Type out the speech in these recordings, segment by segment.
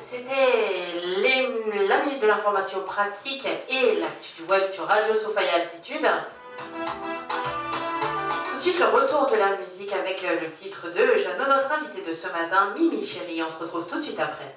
C'était la minute de l'information pratique et l'actu du web sur Radio Sophia Altitude. Tout de suite, le retour de la musique avec le titre de Jeanne, notre invité de ce matin, Mimi Chérie. On se retrouve tout de suite après.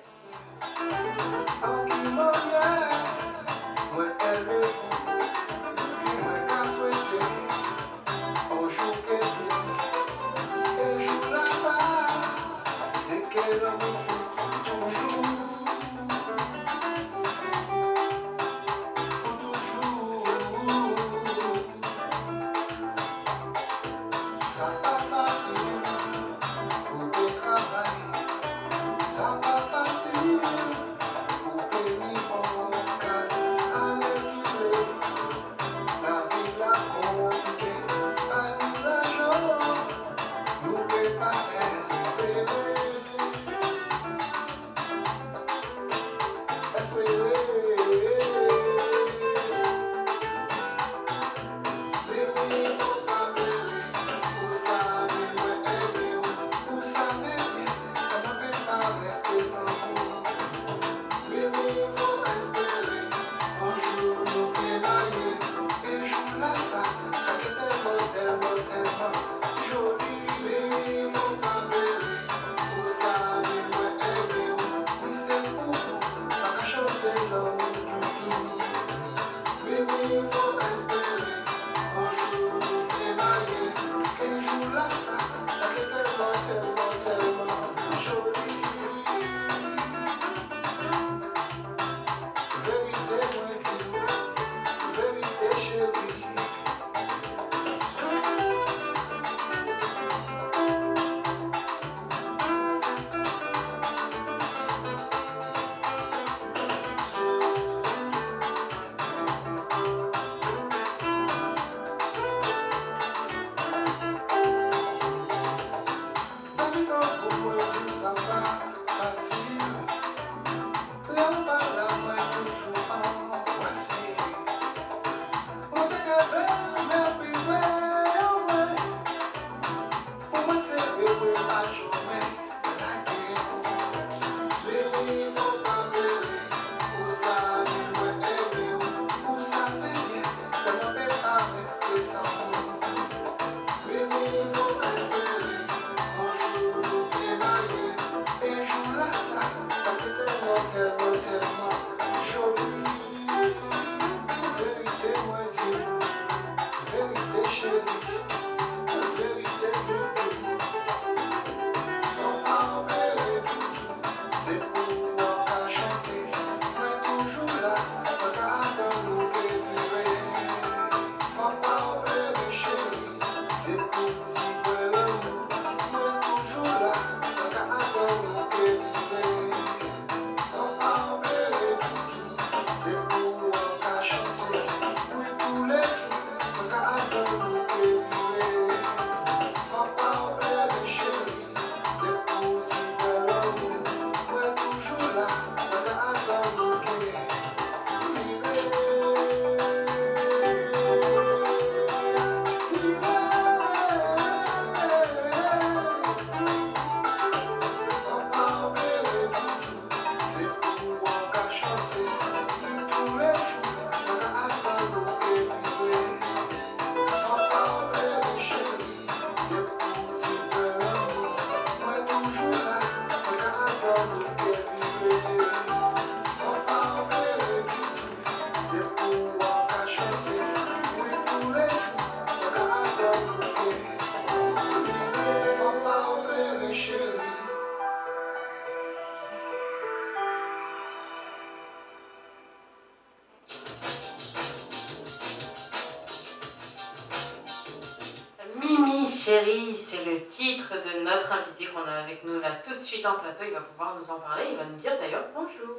Chérie, c'est le titre de notre invité qu'on a avec nous là tout de suite en plateau. Il va pouvoir nous en parler. Il va nous dire d'ailleurs bonjour.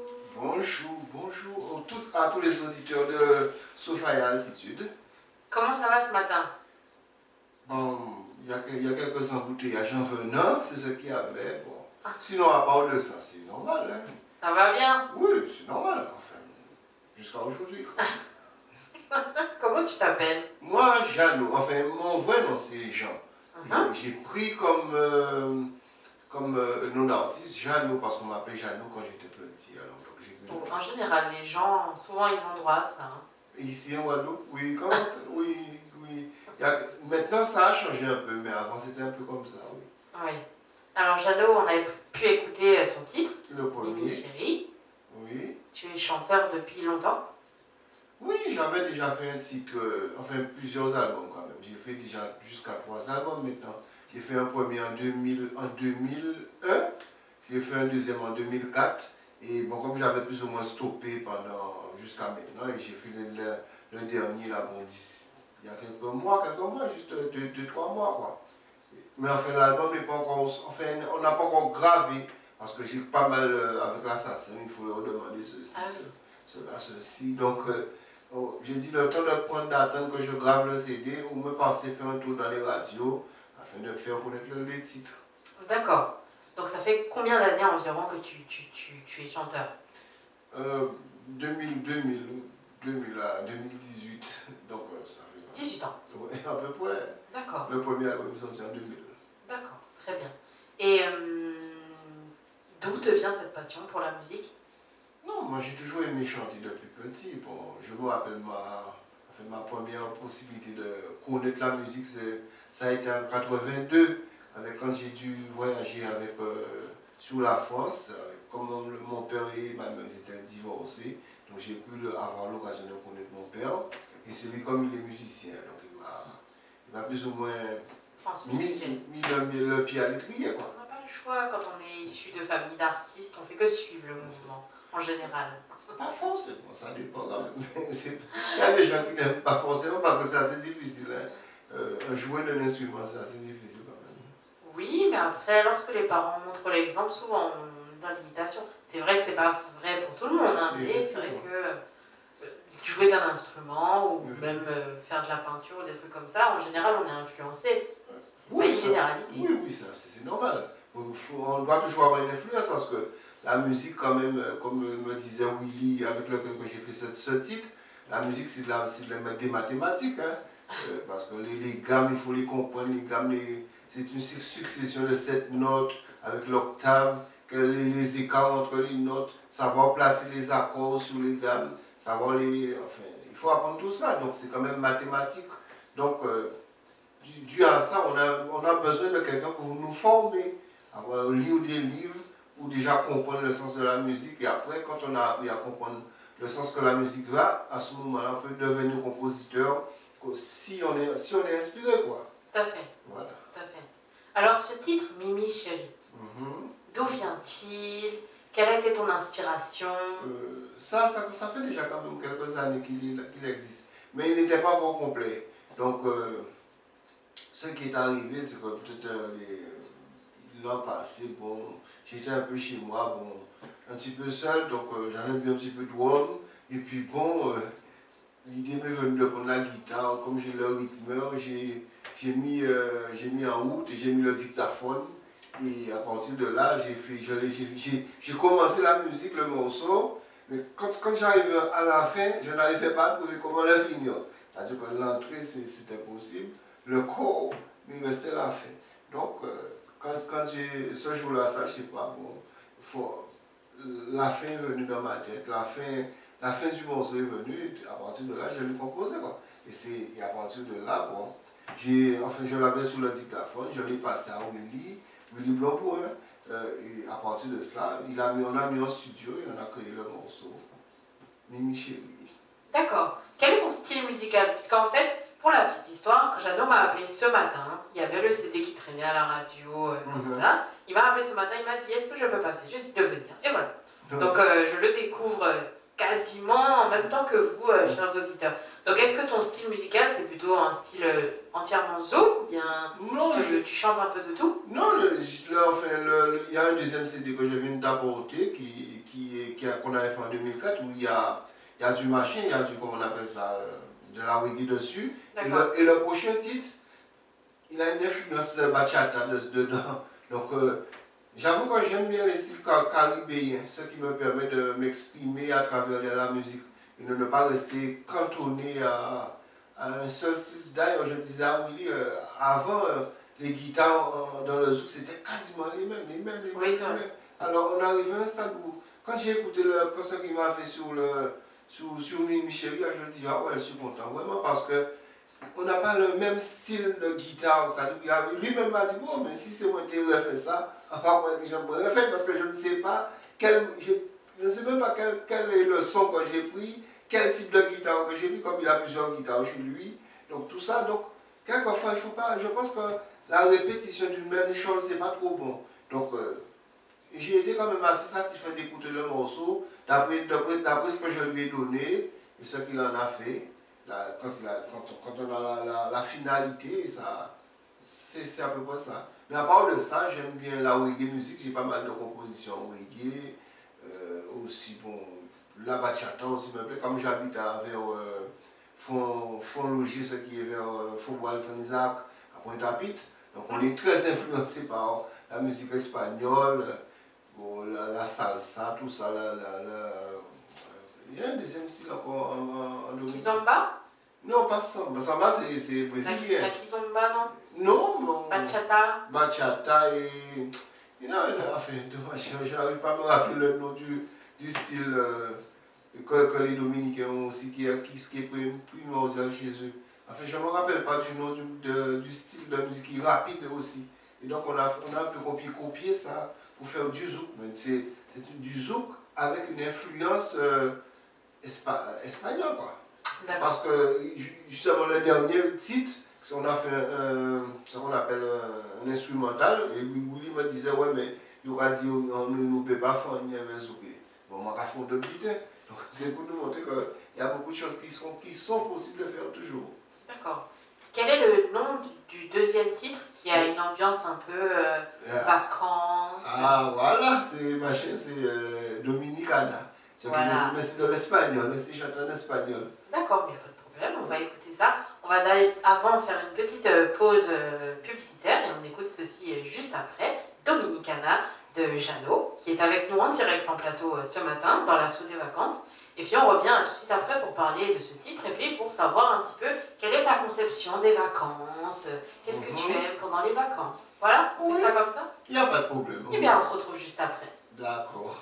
Bonjour à tous les auditeurs de Sophia Altitude. Comment ça va ce matin? Bon, il y a quelques embouteillages en venant, c'est ce qu'il y avait. Bon. Sinon, à part de ça, c'est normal. Hein. Ça va bien? Oui, c'est normal, enfin, jusqu'à aujourd'hui. Comment tu t'appelles? Moi, Jeannot, enfin, mon vrai nom c'est Jean. J'ai pris comme comme nom d'artiste, Jeannot, parce qu'on m'appelait Jeannot quand j'étais petit. Alors, donc, En général, les gens, souvent, ils ont droit à ça. Hein. Ici en Guadeloupe, oui, oui, oui. Maintenant, ça a changé un peu, mais avant, c'était un peu comme ça, oui. Oui. Alors, Jeannot, on avait pu écouter ton titre, Le premier. Mimi Chérie. Oui. Tu es chanteur depuis longtemps. Oui, j'avais déjà fait un titre, enfin plusieurs albums quand même. J'ai fait déjà jusqu'à 3 albums maintenant. J'ai fait un premier en 2001, j'ai fait un deuxième en 2004. Et bon, comme j'avais plus ou moins stoppé jusqu'à maintenant, et j'ai fait le dernier là, bon, il y a quelques mois, juste 2, 3 mois quoi. Mais enfin, l'album n'est pas encore, enfin, on n'a pas encore gravé, parce que j'ai pas mal avec l'assassin, il faut leur demander ceci, cela, ceci. Donc, j'ai dit le temps de prendre d'attendre que je grave le CD ou me passer faire un tour dans les radios afin de faire connaître les titres. D'accord. Donc ça fait combien d'années environ que tu es chanteur 2000 à 2018. Donc ça fait 18 ans. Oui, à peu près. D'accord. Le premier album est sorti en 2000. D'accord, très bien. Et d'où te vient cette passion pour la musique? Non, moi j'ai toujours aimé chanter depuis petit. Bon, je me rappelle ma première possibilité de connaître la musique, ça a été en 82, quand j'ai dû voyager sur la France. Comme mon père et ma mère étaient divorcés, donc j'ai pu avoir l'occasion de connaître mon père. Et c'est lui, comme il est musicien, donc il m'a plus ou moins mis le pied à l'étrier, quoi. On n'a pas le choix quand on est issu de famille d'artistes, on fait que suivre le mouvement, en général. Pas forcément, ça dépend quand même. Il y a des gens qui n'aiment pas forcément parce que c'est assez difficile. Hein. Jouer de l'instrument, c'est assez difficile quand même. Oui, mais après, lorsque les parents montrent l'exemple, souvent on est dans l'imitation. C'est vrai que c'est pas vrai pour tout le monde, hein, mais c'est vrai que jouer d'un instrument ou même faire de la peinture ou des trucs comme ça, en général, on est influencé. C'est pas une généralité. Oui, c'est normal. On doit toujours avoir une influence parce que la musique, quand même, comme me disait Willy, avec lequel j'ai fait ce titre, la musique, c'est des mathématiques. Hein. Parce que les gammes, il faut les comprendre. Les gammes, c'est une succession de 7 notes avec l'octave, les écarts entre les notes, savoir placer les accords sur les gammes, savoir enfin, il faut apprendre tout ça. Donc, c'est quand même mathématique. Donc, dû à ça, on a besoin de quelqu'un pour nous former, lire des livres, ou déjà comprendre le sens de la musique. Et après, quand on a appris à comprendre le sens que la musique va, à ce moment-là, on peut devenir compositeur si on est inspiré, quoi. Tout à fait. Voilà. Tout à fait. Alors, ce titre, Mimi Chérie, d'où vient-il? Quelle a été ton inspiration? Ça fait déjà quand même quelques années qu'il existe. Mais il n'était pas encore complet. Donc, ce qui est arrivé, c'est que peut-être l'an passé, bon, j'étais un peu chez moi, bon, un petit peu seul, donc j'avais bu un petit peu de rhum. Et puis bon, l'idée m'est venue de prendre la guitare, comme j'ai le rythmeur, j'ai mis en route et j'ai mis le dictaphone. Et à partir de là, j'ai commencé la musique, le morceau, mais quand j'arrivais à la fin, je n'arrivais pas à trouver comment le finir. C'est-à-dire que l'entrée, c'était possible, le corps, mais il restait la fin. Donc, quand j'ai ce jour-là, ça, je sais pas, bon, la fin est venue dans ma tête, la fin du morceau est venue, et à partir de là, je l'ai composé, quoi. Et à partir de là, bon, je l'avais sur le dictaphone, je l'ai passé à Willy Blanc, et à partir de cela, on a mis en studio et on a créé le morceau Mimi Chérie. D'accord. Quel est ton style musical? Puisqu'en fait, pour la petite histoire, Jeannot m'a appelé ce matin. Il y avait le CD qui traînait à la radio, comme ça. Il m'a appelé ce matin, il m'a dit est-ce que je peux passer? Je lui ai dit de venir. Et voilà. Donc je le découvre quasiment en même temps que vous, chers auditeurs. Donc est-ce que ton style musical, c'est plutôt un style entièrement zouk ou bien non, tu chantes un peu de tout? Non, il y a un deuxième CD que je viens d'apporter qu'on avait fait en 2004 où il y a du machin, il y a du, comment on appelle ça, de la reggae dessus. Et le prochain titre, il a une influence bachata dedans. Donc, j'avoue que j'aime bien les styles caribéens, ce qui me permet de m'exprimer à travers la musique et de ne pas rester cantonné à un seul style. D'ailleurs, je disais à Willy, avant, les guitares dans le zouk, c'était quasiment les mêmes. Oui, c'est vrai. Alors, on arrive à un stade où, quand j'ai écouté le concert qu'il m'a fait sur Mimi Chéri, je me dis, ah ouais, je suis content, vraiment, parce que on n'a pas le même style de guitare. Lui-même m'a dit, bon, mais si c'est moi qui ai refait ça, à part moi, je pourrais refaire, parce que je ne sais pas, je ne sais même pas quel est le son que j'ai pris, quel type de guitare que j'ai pris, comme il a plusieurs guitares chez lui. Donc tout ça, donc, quelquefois, il faut pas, je pense que la répétition d'une même chose, c'est pas trop bon. Donc, j'ai été quand même assez satisfait d'écouter le morceau, d'après ce que je lui ai donné et ce qu'il en a fait. Quand on a la finalité, c'est à peu près ça. Mais à part de ça, j'aime bien la reggae musique, j'ai pas mal de compositions reggae, aussi bon, la bachata aussi me plaît, comme j'habite vers Font-Logis, ce qui est vers Faubourg-Saint-Isaac, à Pointe-à-Pitre. Donc on est très influencé par la musique espagnole, bon, la salsa, tout ça. Il y a un deuxième style encore en Dominique. Kizomba? Non, pas samba. Samba, c'est brésilien. La kizomba, non? Non. Bachata? Bachata et... enfin, je n'arrive pas à me rappeler le nom du style que les Dominicains ont aussi, qui est primordial chez eux. Enfin, je ne me rappelle pas du nom du style de musique qui est rapide aussi. Et donc, on a un peu copié ça pour faire du zouk. C'est du zouk avec une influence espagnole, quoi. Parce que, justement, le dernier titre, on a fait ce qu'on appelle un instrumental, et Willy me disait, ouais, mais il aura dit, on ne peut pas faire un zouk. Bon, moi, je fais deux petites. Donc, c'est pour nous montrer qu'il y a beaucoup de choses qui sont possibles de faire toujours. D'accord. Quel est le nom du deuxième titre qui a une ambiance un peu vacances? Ah voilà, c'est Dominicana. Voilà. Mais c'est de l'espagnol, c'est chanté en espagnol. D'accord, il n'y a pas de problème, on va écouter ça. On va avant faire une petite pause publicitaire et on écoute ceci juste après. Dominicana de Jeannot, qui est avec nous en direct en plateau ce matin dans l'assaut des vacances. Et puis on revient tout de suite après pour parler de ce titre et puis pour savoir un petit peu quelle est ta conception des vacances, qu'est-ce que tu aimes pendant les vacances. Voilà, on fait ça comme ça? Il n'y a pas de problème. Eh bien, on se retrouve juste après. D'accord.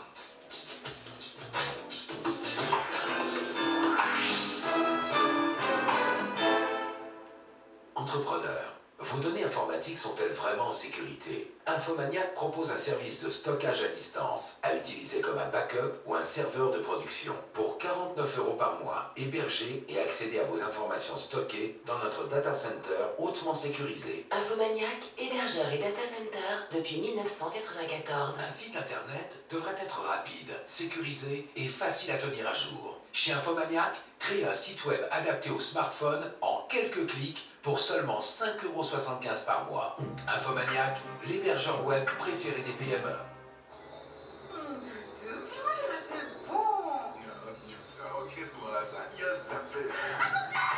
Entrepreneur, vos données informatiques sont-elles vraiment en sécurité? Infomaniac propose un service de stockage à distance, à utiliser comme un backup ou un serveur de production. Pour 49 € par mois, hébergez et accédez à vos informations stockées dans notre data center hautement sécurisé. Infomaniac, hébergeur et data center depuis 1994. Un site internet devrait être rapide, sécurisé et facile à tenir à jour. Chez Infomaniac, créez un site web adapté au smartphone en quelques clics pour seulement 5,75 € par mois. Infomaniac, l'hébergeur web préféré des PME. Dis-moi, j'ai raté le bon. Qu'est-ce que là, ça? Il y a ça fait. Attention!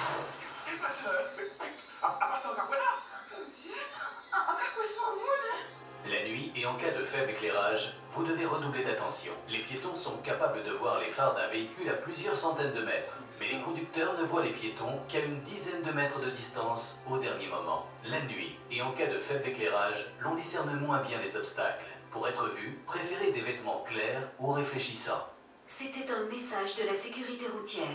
Qu'est-ce qui passe là? Après ça, on a quoi là? Mon Dieu! Un capoisson en moule! La nuit et en cas de faible éclairage, vous devez redoubler d'attention. Les piétons sont capables de voir les phares d'un véhicule à plusieurs centaines de mètres, mais les conducteurs ne voient les piétons qu'à une dizaine de mètres de distance au dernier moment. La nuit et en cas de faible éclairage, l'on discerne moins bien les obstacles. Pour être vu, préférez des vêtements clairs ou réfléchissants. C'était un message de la sécurité routière.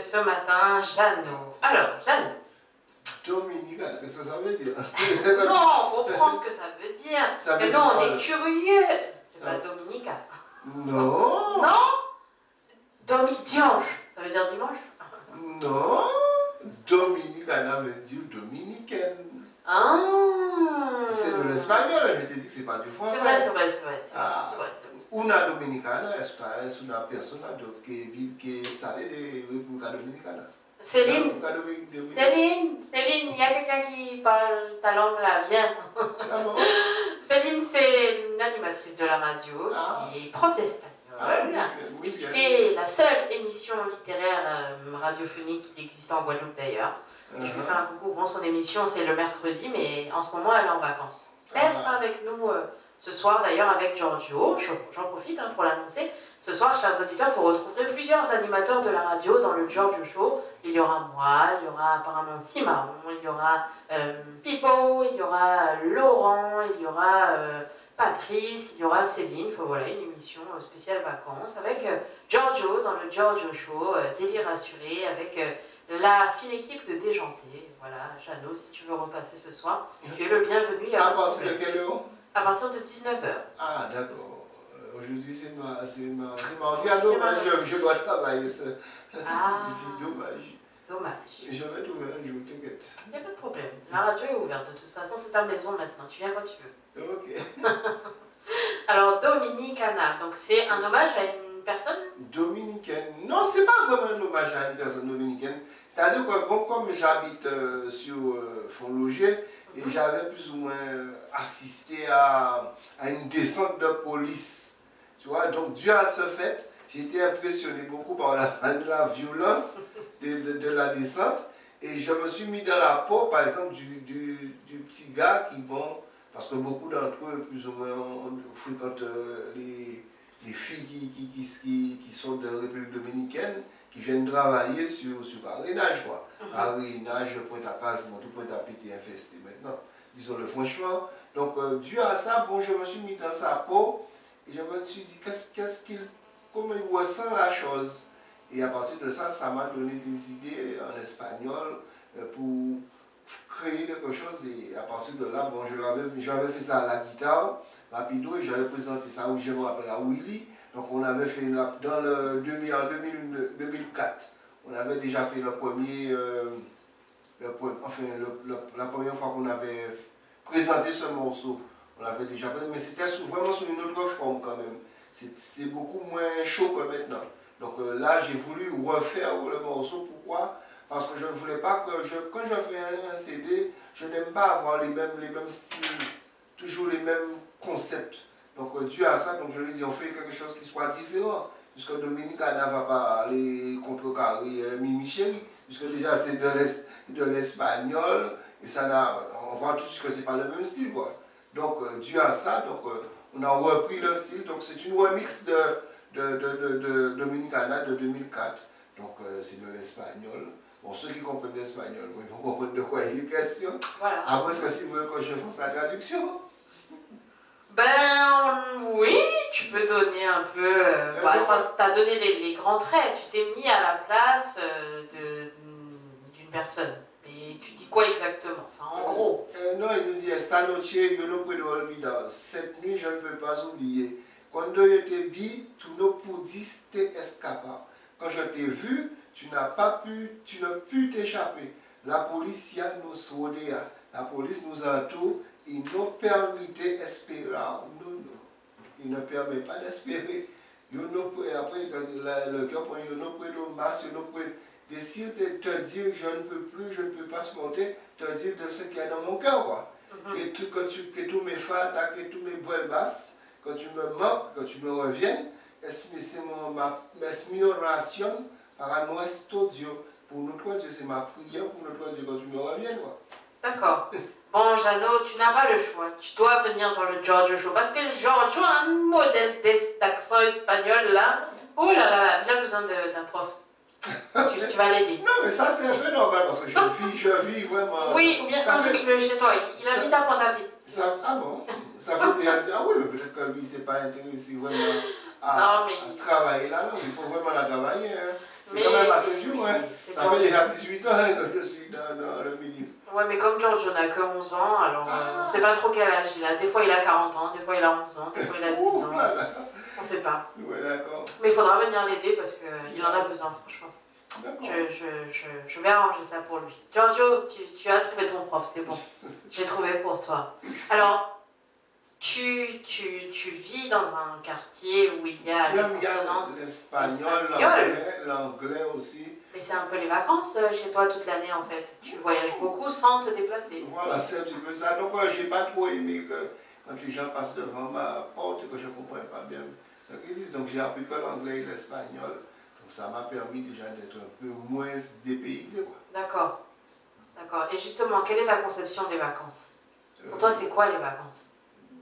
ce matin, Jeannot. Alors, Jeannot. Dominicana, qu'est-ce que ça veut dire? Non, on comprend ce que ça veut dire. Ça veut Mais dire non, quoi, on là? est curieux. C'est Ça- pas Dominica. Non. Non Dimanche. Ça veut dire dimanche? Non. Dominicana veut dire dominicaine. Ah. C'est de l'espagnol, je t'ai dit que c'est pas du français. C'est vrai, c'est vrai, c'est vrai. Ah. C'est vrai. Una dominicana es una persona que sale de República Dominicana. Céline, República Dominicana. Céline, il y a quelqu'un qui parle ta langue là, viens. Ah bon? Céline, c'est une animatrice de la radio qui est prof d'espagnol. Oui, Et qui bien. fait la seule émission littéraire radiophonique qui existe en Guadeloupe d'ailleurs. Et je lui fais un coucou. Bon, son émission c'est le mercredi, mais en ce moment elle est en vacances. Elle sera avec nous ce soir d'ailleurs avec Giorgio. J'en profite pour l'annoncer. Ce soir, chers auditeurs, vous retrouverez plusieurs animateurs de la radio dans le Giorgio Show. Il y aura moi, il y aura apparemment Simon, il y aura Pipo, il y aura Laurent, il y aura Patrice, il y aura Céline. Enfin, voilà, une émission spéciale vacances avec Giorgio dans le Giorgio Show, délire assuré, avec la fine équipe de Déjanté. Voilà, Jeannot, si tu veux repasser ce soir, tu es le bienvenu. À partir de quelle heure? À partir de 19h. Ah, d'accord. Aujourd'hui, c'est mardi. Ah non, je dois travailler. C'est dommage. Dommage. Je vais trouver un jour, t'inquiète. Il n'y a pas de problème. La radio est ouverte. De toute façon, c'est ta maison maintenant. Tu viens quand tu veux. Ok. Alors, Dominicana, donc c'est un hommage à une personne? Dominicaine. Non, c'est pas vraiment un hommage à une personne dominicaine. C'est-à-dire que, bon, comme j'habite sur Font-Loger, et j'avais plus ou moins assisté à une descente de police. Tu vois, donc dû à ce fait, j'ai été impressionné beaucoup par la violence de la descente. Et je me suis mis dans la peau, par exemple, du petit gars qui vont, parce que beaucoup d'entre eux, plus ou moins, fréquentent les filles qui sont de République dominicaine, qui viennent travailler sur arénage, quoi. Arénage, Pointe-à-Pitre, tout Pointe-à-Pitre est infesté maintenant, disons-le franchement. Donc, dû à ça, bon, je me suis mis dans sa peau et je me suis dit, comment il ressent la chose. Et à partir de ça, ça m'a donné des idées en espagnol pour créer quelque chose. Et à partir de là, bon, j'avais fait ça à la guitare, rapido, et j'avais présenté ça, je me rappelle, à Willy. Donc on avait fait dans le 2004, on avait déjà fait le premier, la première fois qu'on avait présenté ce morceau. On l'avait déjà présenté, mais c'était vraiment sous une autre forme quand même. C'est beaucoup moins chaud que maintenant. Donc là, j'ai voulu refaire le morceau. Pourquoi? Parce que je ne voulais pas que, quand je fais un CD, je n'aime pas avoir les mêmes styles, toujours les mêmes concepts. Donc dû à ça, donc je lui ai dit, on fait quelque chose qui soit différent. Puisque Dominicana ne va pas aller contrecarrer Mimi Chéri, puisque déjà c'est de l'espagnol, et on voit tous que ce n'est pas le même style, quoi. Donc dû à ça, on a repris le style, donc c'est une remix de Dominicana de 2004. Donc c'est de l'espagnol. Bon, ceux qui comprennent l'espagnol, ils vont comprendre de quoi il est question. Voilà. Après, est-ce que si vous voulez que je fasse la traduction? Ben oui, tu peux donner un peu. Tu as donné les grands traits. Tu t'es mis à la place d'une personne. Et tu dis quoi exactement? Enfin, en gros. Non, il nous dit esta noche yo no puedo olvidar. Cette nuit, je ne peux pas oublier. Cuando yo te vi, tu no pudiste escapar. Quand je t'ai vu, tu ne pus t'échapper. La policia nos rodea. La police nous entoure. Il nous permet d'espérer. Non. Il ne permet pas d'espérer. Après, le cœur prend yo no puedo más, yo no puedo decir, te dire je ne peux plus, je ne peux pas supporter, te dire de ce qu'il y a dans mon cœur, quoi. Que tous mes faltes, que tous mes boîtes basses, que tu me manques, que tu me reviennes, es mi oración para nuestro Dieu. Pour notre Dieu, c'est ma prière pour notre Dieu, que tu me reviennes, quoi. D'accord. Bon, Jeannot, tu n'as pas le choix. Tu dois venir dans le Giorgio Show. Parce que Giorgio a un modèle d'accent espagnol là. Oh là là, j'ai besoin d'un prof. Tu vas l'aider. Non, mais ça, c'est un peu normal parce que je vis vraiment. Oui, ou bien un peu chez toi. Il habite à Pointe-à-Pitre. Ah bon? Ça veut dire, ah oui, mais peut-être que lui, il ne s'est pas intéressé vraiment à travailler là, non, il faut vraiment la travailler. Hein. C'est quand même assez dur, hein. Ça bon. fait déjà 18 ans hein, que je suis dans le milieu. Ouais, mais comme Giorgio n'a que 11 ans, alors on ne sait pas trop quel âge il a. Des fois il a 40 ans, des fois il a 11 ans, des fois il a 10 ans. On ne sait pas. Ouais, d'accord. Mais il faudra venir l'aider parce qu'il en a besoin, franchement. D'accord. Je vais arranger ça pour lui. Giorgio, tu as trouvé ton prof, c'est bon. J'ai trouvé pour toi. Alors, tu vis dans un quartier où il y a des consonances l'espagnol, l'anglais aussi. Mais c'est un peu les vacances chez toi toute l'année en fait. Tu voyages beaucoup sans te déplacer. Voilà, c'est un petit peu ça. Donc, j'ai pas trop aimé que quand les gens passent devant ma porte que je ne comprenais pas bien ce qu'ils disent. Donc, j'ai appris que l'anglais et l'espagnol. Donc, ça m'a permis déjà d'être un peu moins dépaysé. D'accord. D'accord. Et justement, quelle est ta conception des vacances? Pour toi, c'est quoi les vacances?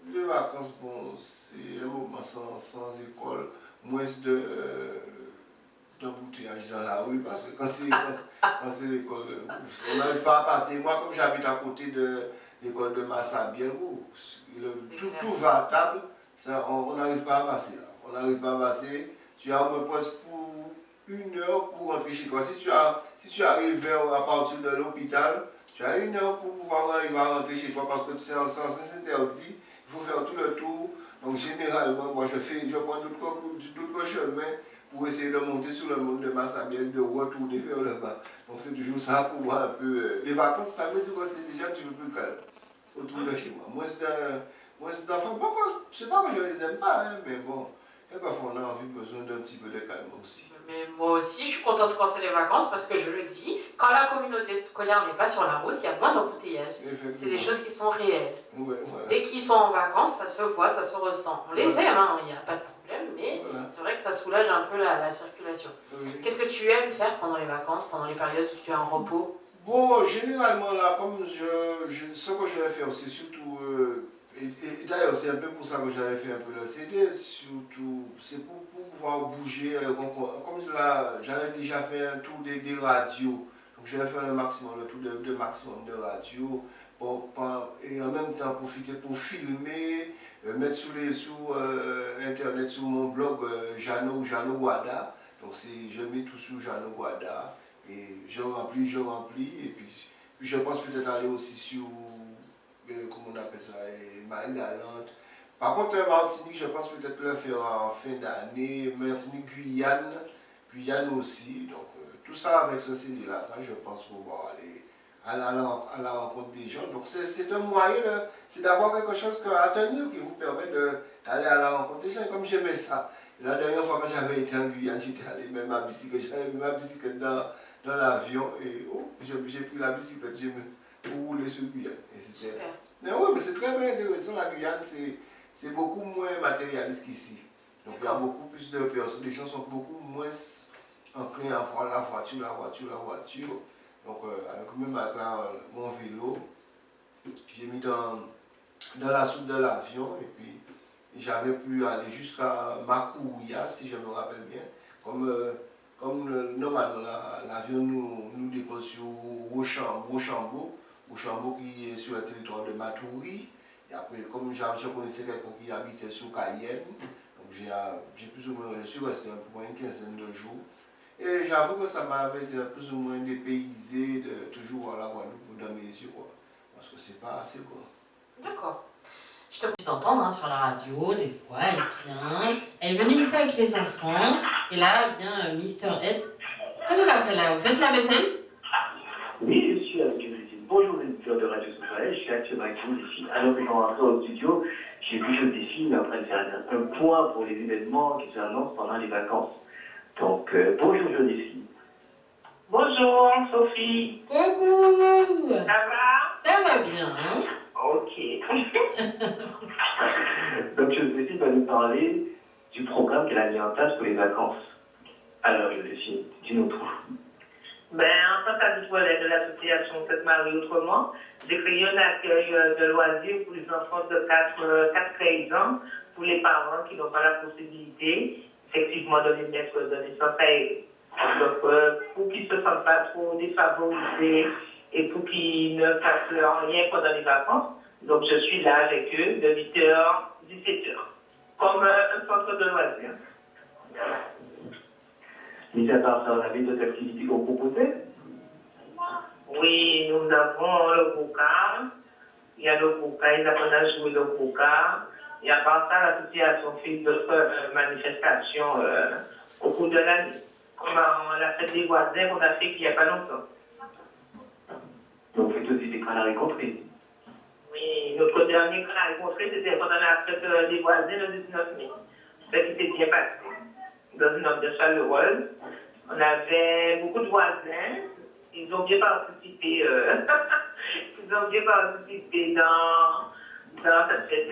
Les vacances, bon, c'est un moment sans école, moins d'embouteillage dans la rue, parce que quand c'est l'école, on n'arrive pas à passer. Moi, comme j'habite à côté de l'école de Massabielle, tout va à table, ça, on n'arrive pas à passer là. On n'arrive pas à passer. Tu as au moins presque pour 1 heure pour rentrer chez toi. Si tu arrives à partir de l'hôpital, tu as 1 heure pour pouvoir arriver à rentrer chez toi parce que c'est en sens interdit. Il faut faire tout le tour. Donc généralement, moi je prends d'autres chemins pour essayer de monter sur le monde de Massabielle, de retourner vers le bas. Donc c'est toujours ça pour moi un peu. Les vacances, ça veut dire que c'est déjà un petit peu plus calme autour de chez moi. Moi c'est d'enfants, c'est pas que je les aime pas, hein, mais bon, quelquefois on a besoin d'un petit peu de calme aussi. Mais moi aussi, je suis contente quand c'est les vacances parce que je le dis, quand la communauté scolaire n'est pas sur la route, il y a moins d'embouteillages. C'est des choses qui sont réelles. Ouais, voilà. Dès qu'ils sont en vacances, ça se voit, ça se ressent. On les aime, hein, il n'y a pas de problème, mais c'est vrai que ça soulage un peu la circulation. Qu'est-ce que tu aimes faire pendant les vacances, pendant les périodes où tu es en repos? Bon, généralement là, comme ce que je vais faire, c'est surtout, et d'ailleurs c'est un peu pour ça que j'avais fait un peu le CD, surtout, c'est pour pouvoir bouger, comme là, j'avais déjà fait un tour des radios, donc je vais faire le tour de maximum de radios, et en même temps profiter pour filmer, mettre sur internet, sur mon blog Jano Wada, donc je mets tout sur Jano Wada. Et je remplis, et puis je pense peut-être aller aussi sur, comment on appelle ça, Marie-Galante. Par contre, Martinique, je pense peut-être le faire en fin d'année, Martinique, Guyane aussi. Donc, tout ça avec ce CD-là, ça, je pense pouvoir aller à la rencontre des gens. Donc, c'est un moyen, c'est d'avoir quelque chose à tenir qui vous permet d'aller à la rencontre des gens. Comme j'aimais ça. La dernière fois que j'avais été en Guyane, j'étais allé même à bicyclette, j'avais mis ma bicyclette dans l'avion et j'ai pris la bicyclette, j'ai roulé sur Guyane. Mais oui, mais c'est très très intéressant. La Guyane, c'est beaucoup moins matérialiste qu'ici. Donc il y a beaucoup plus de personnes, les gens sont beaucoup moins enclins à voir la voiture. Donc avec mon vélo, j'ai mis dans la soute de l'avion et puis j'avais pu aller jusqu'à Makouya, si je me rappelle bien. Comme normalement l'avion nous dépose sur Rochambeau qui est sur le territoire de Matoury. Et après, comme je connaissais quelqu'un qui habitait sur Cayenne, donc j'ai plus ou moins, je suis resté pour une quinzaine de jours. Et j'avoue que ça m'avait plus ou moins dépaysé de toujours voir la Guadeloupe dans mes yeux, quoi. Parce que c'est pas assez bon. D'accord. Je t'ai d'entendre hein, sur la radio, des fois, elle vient. Elle est venue une fois avec les enfants, et là vient Mister Ed. Qu'est-ce que tu là? Vous faites la vaisselle? Oui, je suis avec une visite. Bonjour, éditeur de Radio Sociale. Je suis actuellement avec vous ici. Alors que j'en rentre au studio, j'ai vu Joséphine en train de faire un point pour les événements qui s'annoncent pendant les vacances. Donc, bonjour Joséphine. Bonjour Sophie. Coucou. Ça va? Ça va bien, hein? Ok. Donc Joséphine va nous parler du programme qu'elle a mis en place pour les vacances. Alors Joséphine, dis-nous tout. En tant qu'adulte relais de l'association Sainte-Marie Autrement, j'ai créé un accueil de loisirs pour les enfants de 4-13 ans, pour les parents qui n'ont pas la possibilité, effectivement, de les mettre dans les centres aérés. Donc, pour qu'ils ne se sentent pas trop défavorisés et pour qu'ils ne fassent rien pendant les vacances. Donc, je suis là avec eux de 8h à 17h, comme un centre de loisirs. Mis à part ça, on avait d'autres activités qu'on proposait? Oui, nous avons le Bouka. Il y a le Bouka, ils apprennent à jouer le Bouka. Et à part ça, l'association fait d'autres manifestations au cours de l'année. Comme la fête des voisins qu'on a fait il n'y a pas longtemps. Donc, vous faites aussi des crânes à rencontrer. Oui, notre dernier crâne à rencontrer, c'était pendant la fête des voisins le 19 mai. Ce qui s'est bien passé. Dans une ambiance chaleureuse. On avait beaucoup de voisins. Ils ont bien participé, dans cette fête.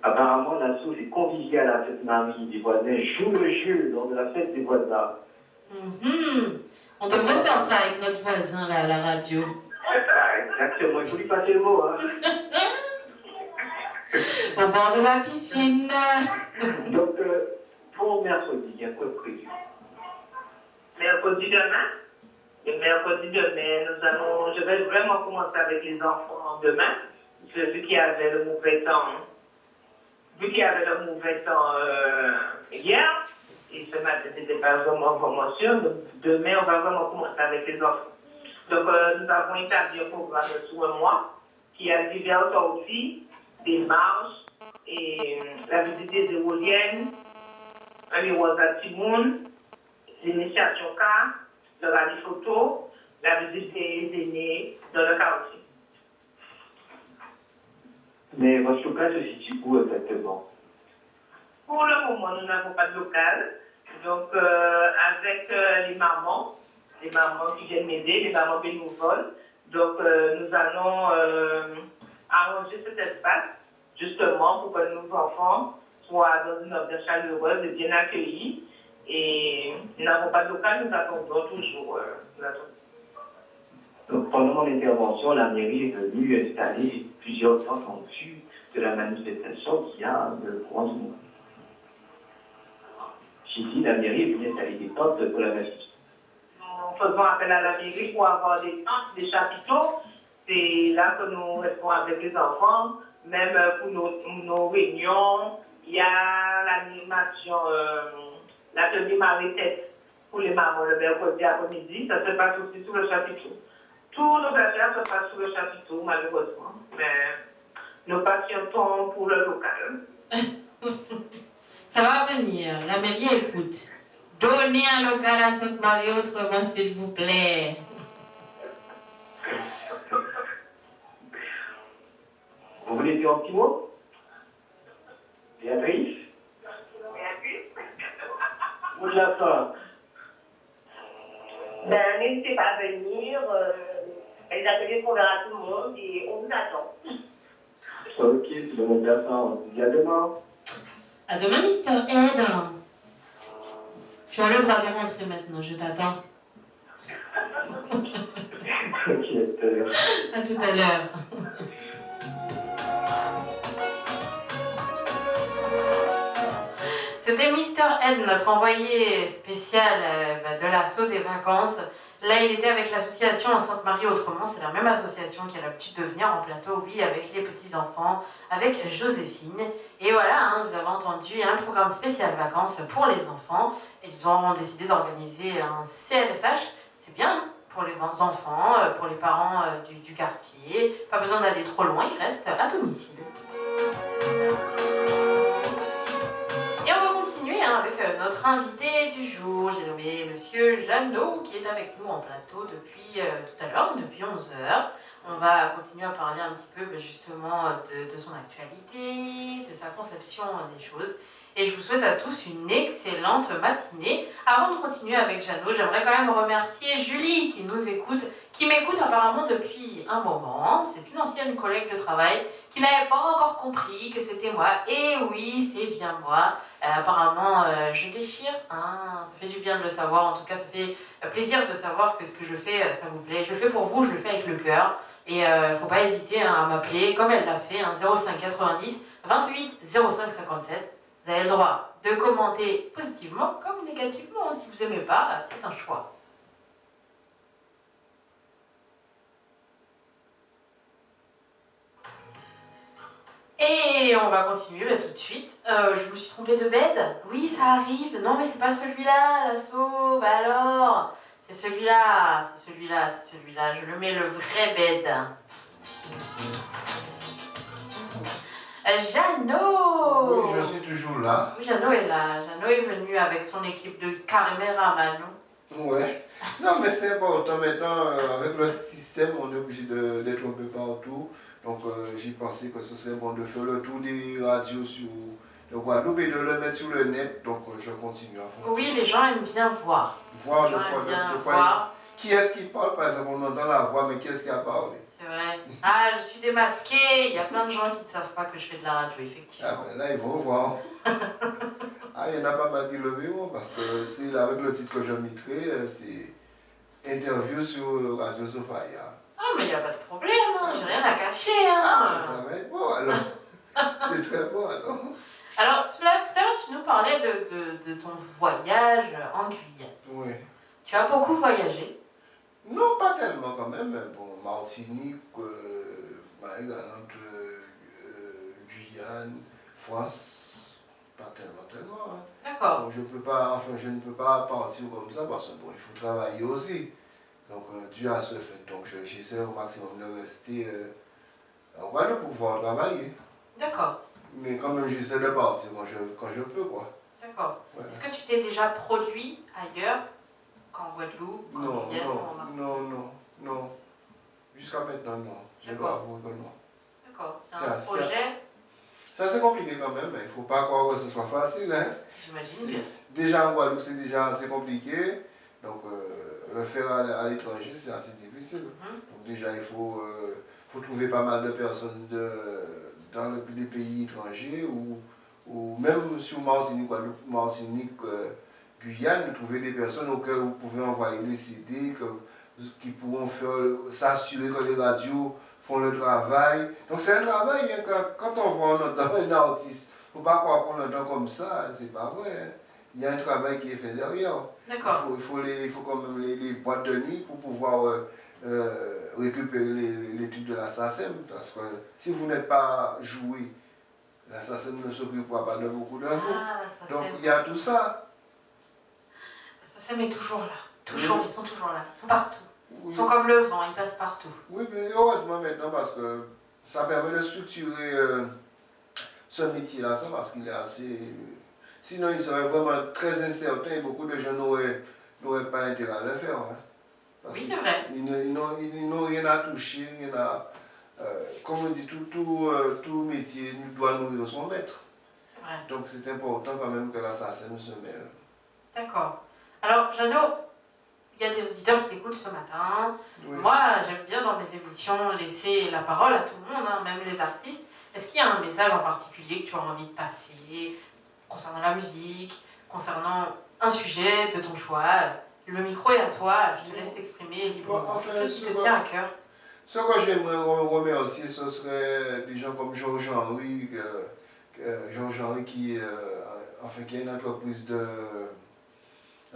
Apparemment, la sauce est conviviale à cette Marie. Les voisins jouent le jeu lors de la fête des voisins. On devrait faire ça avec notre voisin là, à la radio. Exactement, il faut lui passer le mot. Hein. Au bord de la piscine. Donc, pour mercredi, il y a quoi de prévu? Mercredi demain. Le mercredi demain, je vais vraiment commencer avec les enfants demain. Vu qu'il y avait le mauvais temps. Hier, et ce matin, c'était pas vraiment promotion. Donc, demain, on va vraiment commencer avec les enfants. Donc, nous avons établi un programme sur un mois qui a divers sorties, des marches, et la visite des éoliennes, les Waza Timoun, l'initiation car, le rallye photo, la visite des aînés dans le quartier. Mais votre local se situe où exactement? Pour le moment, nous n'avons pas de local. Donc, avec les mamans qui viennent m'aider, les mamans bénévoles, donc nous allons arranger cet espace justement pour que nos enfants soient dans une ambiance chaleureuse et bien accueillis. Et nous n'avons pas de local, nous attendons toujours. Donc, pendant mon intervention, la mairie est venue installer plusieurs tentes en vue de la manifestation qui a le courant du mois. J'ai dit, la mairie est venue installer des tentes pour la manifestation. Nous faisons appel à la mairie pour avoir des tentes, des chapiteaux. C'est là que nous restons avec les enfants, même pour nos réunions. Il y a l'animation, l'atelier Marie-Tête pour les mamans le mercredi après-midi. Ça se passe aussi sur le chapiteau. Tous nos affaires se passent sur le chapiteau, malheureusement. Mais nous patientons pour le local. Ça va venir, la mairie écoute. Donnez un local à Sainte-Marie autrement, s'il vous plaît. Vous voulez dire un petit mot? Béatrice? Mot de la fin. N'hésitez pas à venir. Les ateliers sont ouverts à tout le monde et on vous attend. Ok, c'est le mot de la fin. On se dit à demain. À demain, Mr. Ed. Tu as le droit de rentrer maintenant, je t'attends. Ok, à tout à l'heure. À tout à l'heure. C'était Mr. Ed, notre envoyé spécial de l'assaut des vacances. Là, il était avec l'association Sainte-Marie Autrement. C'est la même association qui a l'habitude de venir en plateau, oui, avec les petits-enfants, avec Joséphine. Et voilà, hein, vous avez entendu un programme spécial vacances pour les enfants. Ils ont décidé d'organiser un CRSH. C'est bien pour les enfants, pour les parents du quartier. Pas besoin d'aller trop loin, ils restent à domicile. Et on va continuer avec notre invité du jour. J'ai nommé Monsieur Jeannot qui est avec nous en plateau depuis tout à l'heure, depuis 11h. On va continuer à parler un petit peu justement de son actualité, de sa conception des choses. Et je vous souhaite à tous une excellente matinée. Avant de continuer avec Jeannot, j'aimerais quand même remercier Julie qui nous écoute, qui m'écoute apparemment depuis un moment. C'est une ancienne collègue de travail qui n'avait pas encore compris que c'était moi. Et oui, c'est bien moi. Apparemment, je déchire. Ah, ça fait du bien de le savoir. En tout cas, ça fait plaisir de savoir que ce que je fais, ça vous plaît. Je le fais pour vous, je le fais avec le cœur. Et il ne faut pas hésiter à m'appeler, comme elle l'a fait, 05 90 28 05 57. Vous avez le droit de commenter positivement comme négativement. Si vous n'aimez pas, c'est un choix. Et Et on va continuer tout de suite. Je me suis trompée de bed. Oui, ça arrive. Non, mais c'est pas celui-là, l'assaut. Bah alors, c'est celui-là, c'est celui-là, c'est celui-là. Je le mets le vrai bed. Jeannot. Oui, je suis toujours là. Oui, Jeannot est là. Jeannot est venu avec son équipe de caméramans. Ouais. Non, mais c'est important maintenant, avec le système, on est obligé d'être un peu partout. Donc j'ai pensé que ce serait bon de faire le tour des radios sur le Guadeloupe et de le mettre sur le net. Donc je continue à faire. Oui, les gens aiment bien voir. Voir Les gens aiment bien de quoi voir. qui est-ce qui parle, par exemple, on entend la voix, mais qui est-ce qui a parlé? C'est vrai. Ah, je suis démasquée. Il y a plein de gens qui ne savent pas que je fais de la radio, effectivement. Ah ben là, ils vont voir. Ah, il y en a pas mal qui le verront, parce que c'est avec le titre que je mettrai, c'est interview sur Radio Sophia. Ah, mais il n'y a pas de problème, hein. J'ai rien à cacher. Hein. Ah, ça va être beau alors. C'est très beau alors. Alors, tout à l'heure, tu nous parlais de ton voyage en Guyane. Oui. Tu as beaucoup voyagé. Non, pas tellement quand même. Bon, Martinique, par exemple, Guyane, France, pas tellement. Hein. D'accord. Donc, je ne peux pas partir comme ça parce que bon, il faut travailler aussi. Donc, dû à ce fait, donc j'essaie au maximum de rester en Guadeloupe pour pouvoir travailler. D'accord. Mais quand même, j'essaie de partir quand je peux, quoi. D'accord. Voilà. Est-ce que tu t'es déjà produit ailleurs qu'en Guadeloupe, en Guyane, en Martinique? Non. Jusqu'à maintenant, non. Je dois D'accord. avouer que non. D'accord. C'est un projet. Ça, c'est compliqué quand même. Il ne faut pas croire que ce soit facile. Hein. J'imagine bien. Déjà en Guadeloupe, c'est déjà assez compliqué. Donc, le faire à l'étranger, c'est assez difficile. Donc, déjà, il faut trouver pas mal de personnes dans les pays étrangers ou même sur Martinique, Guadeloupe, Martinique, Guyane, trouver des personnes auxquelles vous pouvez envoyer les CD, qui pourront s'assurer que les radios font le travail. Donc c'est un travail, hein, quand on voit un artiste, il ne faut pas croire qu'on l'entend comme ça, c'est pas vrai. Hein. Il y a un travail qui est fait derrière. D'accord. Il faut quand même les boîtes de nuit pour pouvoir récupérer les trucs de la SACEM. Parce que si vous n'êtes pas joué, la SACEM ne s'occupera pas de beaucoup de vous. Ah, Donc il y a tout ça. La SACEM est toujours là. Toujours, Oui. ils sont toujours là. Ils sont partout. Oui. Ils sont comme le vent, ils passent partout. Oui, mais heureusement maintenant parce que ça permet de structurer ce métier-là, ça, parce qu'il est assez... Sinon, il serait vraiment très incertain et beaucoup de gens n'auraient pas intérêt à le faire. Hein. Parce Oui, c'est vrai. Ils n'ont rien à toucher, rien à... comme on dit, tout métier doit nourrir son maître. C'est vrai. Donc c'est important quand même que la SACEM se mêle. D'accord. Alors, Jeannot, il y a des auditeurs qui t'écoutent ce matin. Oui. Moi, j'aime bien dans mes émissions laisser la parole à tout le monde, hein, même les artistes. Est-ce qu'il y a un message en particulier que tu as envie de passer concernant la musique, concernant un sujet de ton choix? Le micro est à toi, je te laisse t'exprimer librement. Enfin, Quelque chose qui te tient à cœur. Ce que j'aimerais remercier, ce serait des gens comme Georges-Henri, Georges-Henri qui a une entreprise de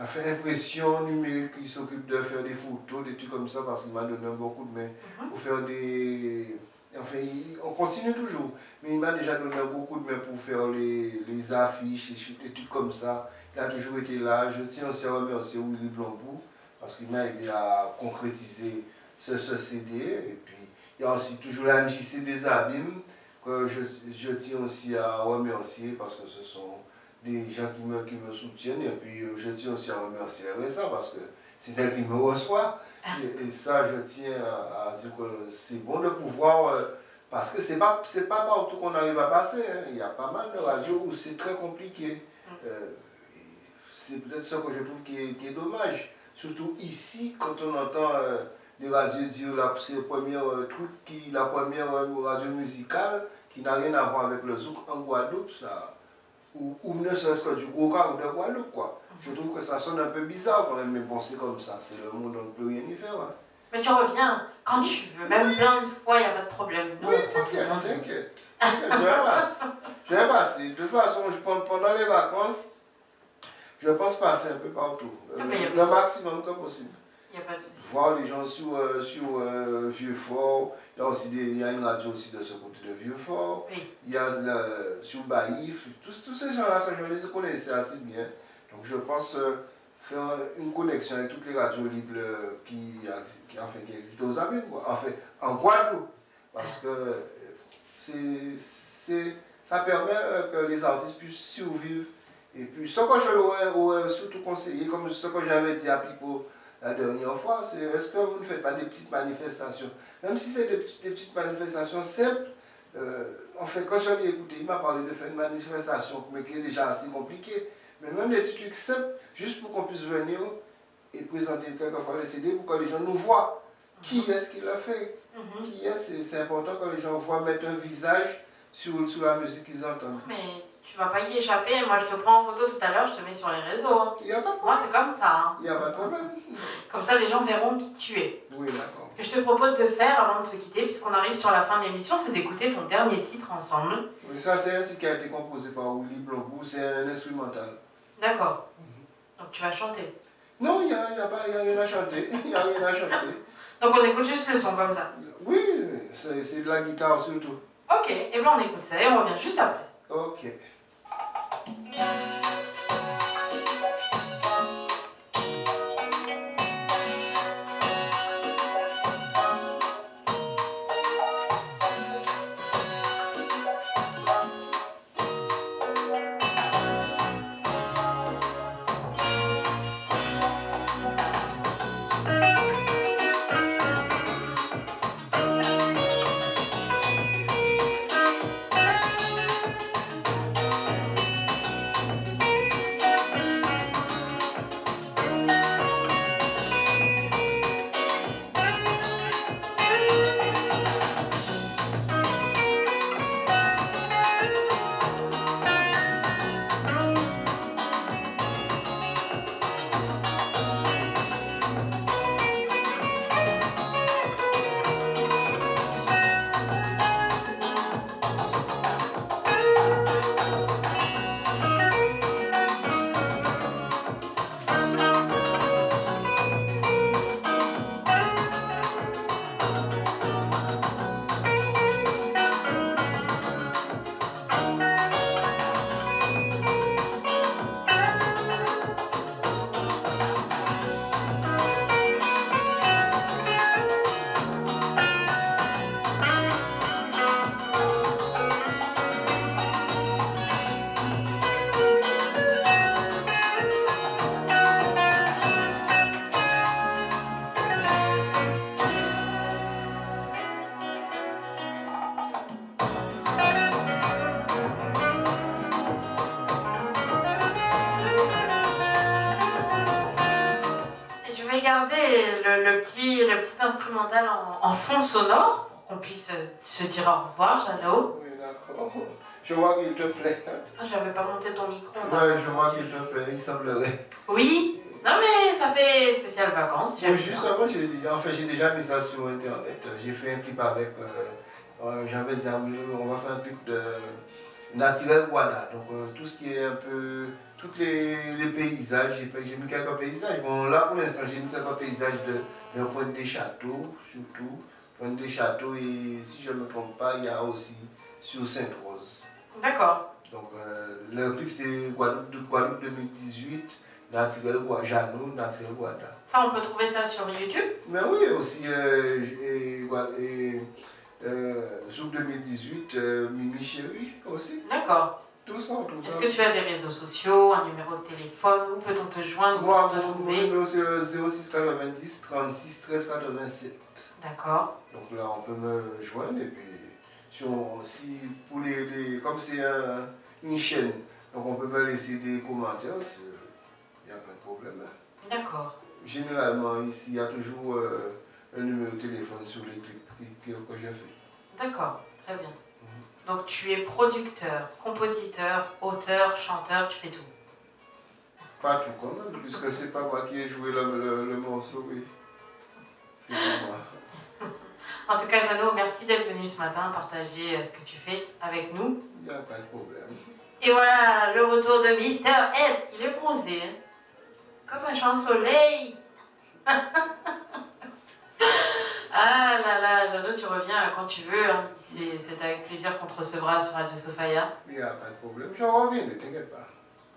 impression numérique, qui s'occupe de faire des photos, des trucs comme ça, parce qu'il m'a donné beaucoup de mains pour faire des... Enfin, on continue toujours, mais il m'a déjà donné beaucoup de mains pour faire les affiches, des trucs comme ça. Il a toujours été là. Je tiens aussi à remercier Willy Blambou, parce qu'il m'a aidé à concrétiser ce CD. Et puis, il y a aussi toujours la MJC des Abîmes, que je tiens aussi à remercier, parce que ce sont des gens qui me soutiennent. Et puis, je tiens aussi à remercier RSA, parce que c'est elle qui me reçoit. Et ça, je tiens à dire que c'est bon de pouvoir... parce que c'est pas partout qu'on arrive à passer. Hein. Il y a pas mal de radios où c'est très compliqué. C'est peut-être ça que je trouve qui est dommage. Surtout ici, quand on entend les radios dire c'est le premier truc, la première radio musicale qui n'a rien à voir avec le zouk en Guadeloupe, ça, ou ne serait-ce que du Goka ou de Guadeloupe, quoi. Je trouve que ça sonne un peu bizarre quand même, mais bon, c'est comme ça, c'est le monde, on ne peut rien y faire. Hein. Mais tu reviens quand tu veux, même plein de fois, il n'y a pas de problème. Nous, Oui, on prend tout le monde. t'inquiète. Je vais passer. De toute façon, pendant les vacances, je pense passer un peu partout. Ah, mais Le maximum que possible. Il n'y a pas de souci. Voir les gens sur Vieux-Fort. Il y a une radio aussi de ce côté de Vieux-Fort. Oui. Il y a sur Baïf. Tous ces gens-là, je les connaissais assez bien. Donc je pense faire une connexion avec toutes les radios libres qui existent aux amis, enfin en Guadeloupe. Parce que ça permet que les artistes puissent survivre. Et puis ce que je leur aurais surtout conseillé, comme ce que j'avais dit à Pipo la dernière fois, c'est est-ce que vous ne faites pas des petites manifestations? Même si c'est des petites manifestations simples, en fait, quand je l'ai écouté, il m'a parlé de faire une manifestation, mais qui est déjà assez compliquée. Mais même des petits trucs simples, juste pour qu'on puisse venir et présenter quelquefois les CD pour que les gens nous voient. Qui est-ce qui l'a fait? Qui est-ce? C'est important que les gens voient mettre un visage sur la musique qu'ils entendent. Mais tu vas pas y échapper. Moi, je te prends en photo tout à l'heure, je te mets sur les réseaux. Hein. Il n'y a pas de Moi, problème. c'est comme ça. Hein. Il n'y a pas de problème. Comme ça, les gens verront qui tu es. Oui, d'accord. Ce que je te propose de faire avant de se quitter, puisqu'on arrive sur la fin de l'émission, c'est d'écouter ton dernier titre ensemble. Oui, ça, c'est un titre qui a été composé par Willy Blanco, c'est un instrumental. D'accord. Donc, tu vas chanter. Non, il n'y a rien à chanter. Il n'y a rien à chanter. Donc, on écoute juste le son comme ça. Oui, c'est de la guitare surtout. Ok, et bien on écoute ça et on revient juste après. Ok. le petit instrumental en fond sonore pour qu'on puisse se dire au revoir, Jeannot. Oui, d'accord. Je vois qu'il te plaît. Ah, j'avais pas monté ton micro. Ouais, je vois qu'il te plaît, il semblerait. Oui. Non mais ça fait spécial vacances. Oui, justement, j'ai déjà mis ça sur internet. J'ai fait un clip avec. J'avais dit à Willow, on va faire un clip de naturel Guada. Donc tout ce qui est un peu. Tous les paysages, j'ai mis quelques paysages. Bon, là pour l'instant, j'ai mis quelques paysages de Pointe des Châteaux, surtout. Pointe des Châteaux, et si je ne me trompe pas, il y a aussi sur Sainte-Rose. D'accord. Donc le clip c'est Guadeloupe 2018, naturel Jeannot, naturel Guada. Ça, on peut trouver ça sur YouTube? Mais oui, aussi Zouk 2018, Mimi Chérie aussi. D'accord. Tout ça, tout ça. Est-ce que tu as des réseaux sociaux, un numéro de téléphone? Où peut-on te joindre? Moi, mon numéro c'est le 06 90 36 13 87. D'accord. Donc là, on peut me joindre et puis si pour comme c'est une chaîne, donc on peut me laisser des commentaires, il n'y a pas de problème. D'accord. Généralement, ici, il y a toujours un numéro de téléphone sur les clips que j'ai fait. D'accord, très bien. Donc tu es producteur, compositeur, auteur, chanteur, tu fais tout. Pas tout quand même, puisque c'est pas moi qui ai joué le morceau, oui. C'est pas moi. En tout cas, Jeannot, merci d'être venu ce matin partager ce que tu fais avec nous. Il n'y a pas de problème. Et voilà, le retour de Mr. Ed. Il est bronzé, hein, comme un champ de soleil. Jeannot, tu reviens quand tu veux. Hein. C'est avec plaisir qu'on te recevra sur Radio Sophia. Il n'y a pas de problème. Je reviens, ne t'inquiète pas.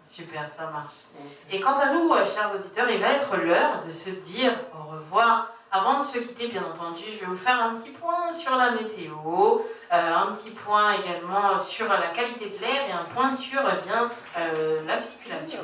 Super, ça marche. Et quant à nous, chers auditeurs, il va être l'heure de se dire au revoir. Avant de se quitter, bien entendu, je vais vous faire un petit point sur la météo, un petit point également sur la qualité de l'air et un point sur la circulation.